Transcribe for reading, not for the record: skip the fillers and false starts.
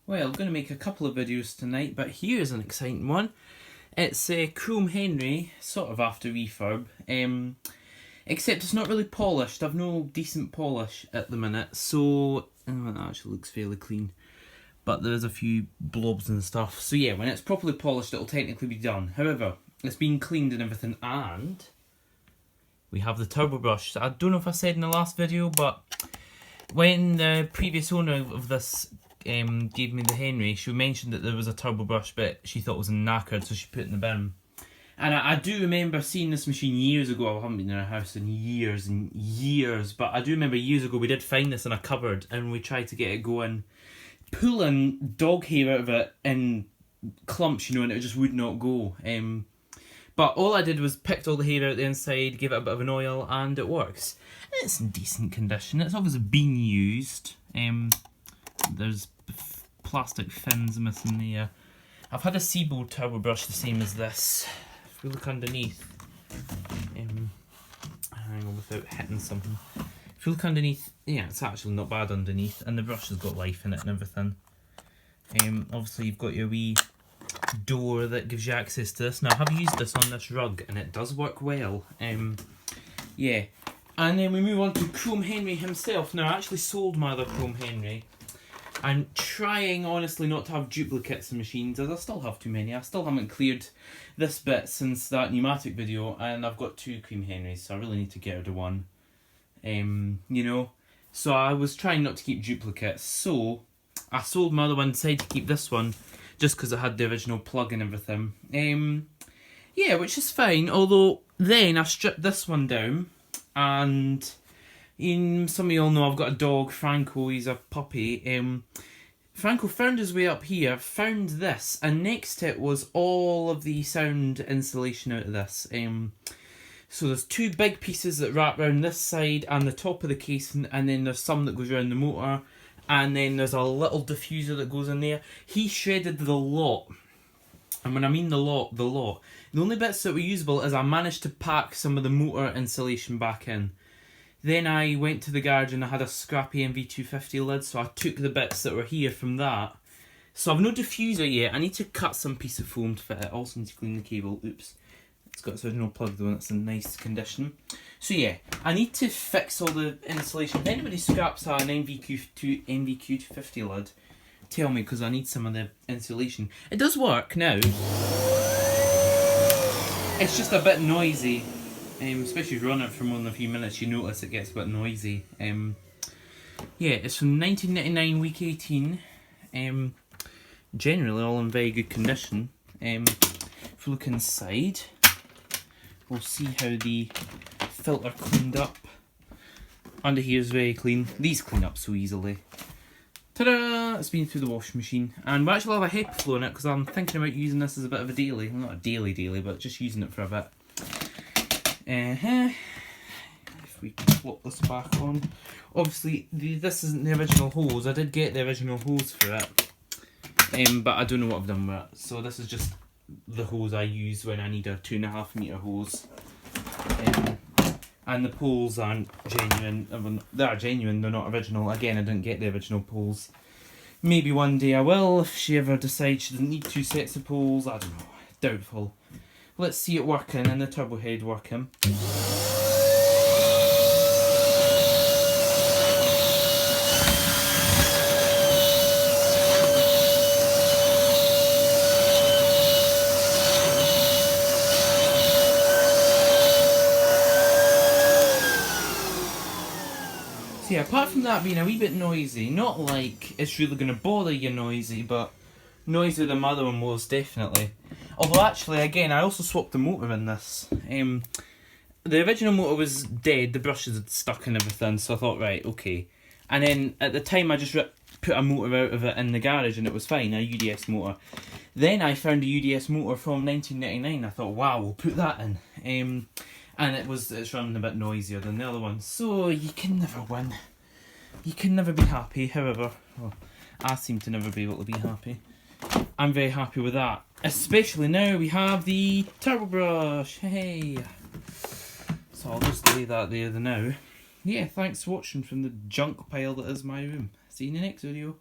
Well, I'm going to make a couple of videos tonight, but here's an exciting one. It's Chrome Henry, sort of after refurb, except it's not really polished. I've no decent polish at the minute, so that actually looks fairly clean. But there's a few blobs and stuff. So yeah, when it's properly polished, it'll technically be done. However, it's been cleaned and everything, and we have the turbo brush. I don't know if I said in the last video, but when the previous owner of this gave me the Henry, she mentioned that there was a turbo brush, but she thought it was knackered, so she put it in the bin. And I do remember seeing this machine years ago. I haven't been in our house in years and years, but I do remember years ago we did find this in a cupboard and we tried to get it going, pulling dog hair out of it in clumps, you know, and it just would not go. But all I did was picked all the hair out the inside, gave it a bit of an oil, and it works. It's in decent condition. It's obviously been used. There's plastic fins missing there. I've had a Seabold turbo brush the same as this. If we look underneath, hang on without hitting something. If you look underneath, yeah, it's actually not bad underneath, and the brush has got life in it and everything. Obviously you've got your wee door that gives you access to this. Now I have used this on this rug and it does work well. Yeah. And then we move on to Chrome Henry himself. Now I actually sold my other Chrome Henry. I'm trying honestly not to have duplicates of machines, as I still have too many. I still haven't cleared this bit since that Numatic video, and I've got two Chrome Henrys, so I really need to get rid of one. You know, so I was trying not to keep duplicates, so I sold my other one, decided to keep this one just because it had the original plug and everything. Yeah, which is fine, although then I stripped this one down, and some of you all know I've got a dog, Franco. He's a puppy. Franco found his way up here, found this, and next to it was all of the sound insulation out of this. So there's two big pieces that wrap around this side and the top of the casing, and then there's some that goes around the motor, and then there's a little diffuser that goes in there. He shredded the lot, and when I mean the lot. The only bits that were usable is I managed to pack some of the motor insulation back in. Then I went to the garage and I had a scrappy NVQ250 lid, so I took the bits that were here from that. So I've no diffuser yet. I need to cut some piece of foam to fit it. Also need to clean the cable. Oops. It's got its original plug though and it's in nice condition. So yeah, I need to fix all the insulation. If anybody scraps an NVQ250 lid, tell me, because I need some of the insulation. It does work now. It's just a bit noisy. Especially if you run it for more than a few minutes, you notice it gets a bit noisy. Yeah, it's from 1999 week 18. Generally all in very good condition. If we look inside, we'll see how the filter cleaned up. Under here is very clean. These clean up so easily. Ta-da! It's been through the washing machine. And we actually have a HEPA flow in it because I'm thinking about using this as a bit of a daily. Well, not a daily, but just using it for a bit. If we plop this back on, obviously this isn't the original hose. I did get the original hose for it, but I don't know what I've done with it. So this is just the hose I use when I need a 2.5 metre hose. And the poles aren't genuine. They are genuine, they're not original. Again, I didn't get the original poles. Maybe one day I will, if she ever decides she doesn't need two sets of poles. I don't know, doubtful. Let's see it working and the turbo head working. So yeah, apart from that being a wee bit noisy, not like it's really going to bother you noisy, but noisy the other one was definitely. Although actually, again, I also swapped the motor in this. The original motor was dead, the brushes had stuck and everything, so I thought, right, okay. And then at the time I just put a motor out of it in the garage and it was fine, a UDS motor. Then I found a UDS motor from 1999, I thought, wow, we'll put that in. And it's running a bit noisier than the other one, so you can never win. You can never be happy, however, well, I seem to never be able to be happy. I'm very happy with that. Especially now we have the turbo brush. Hey! So I'll just lay that there now. Yeah, thanks for watching from the junk pile that is my room. See you in the next video.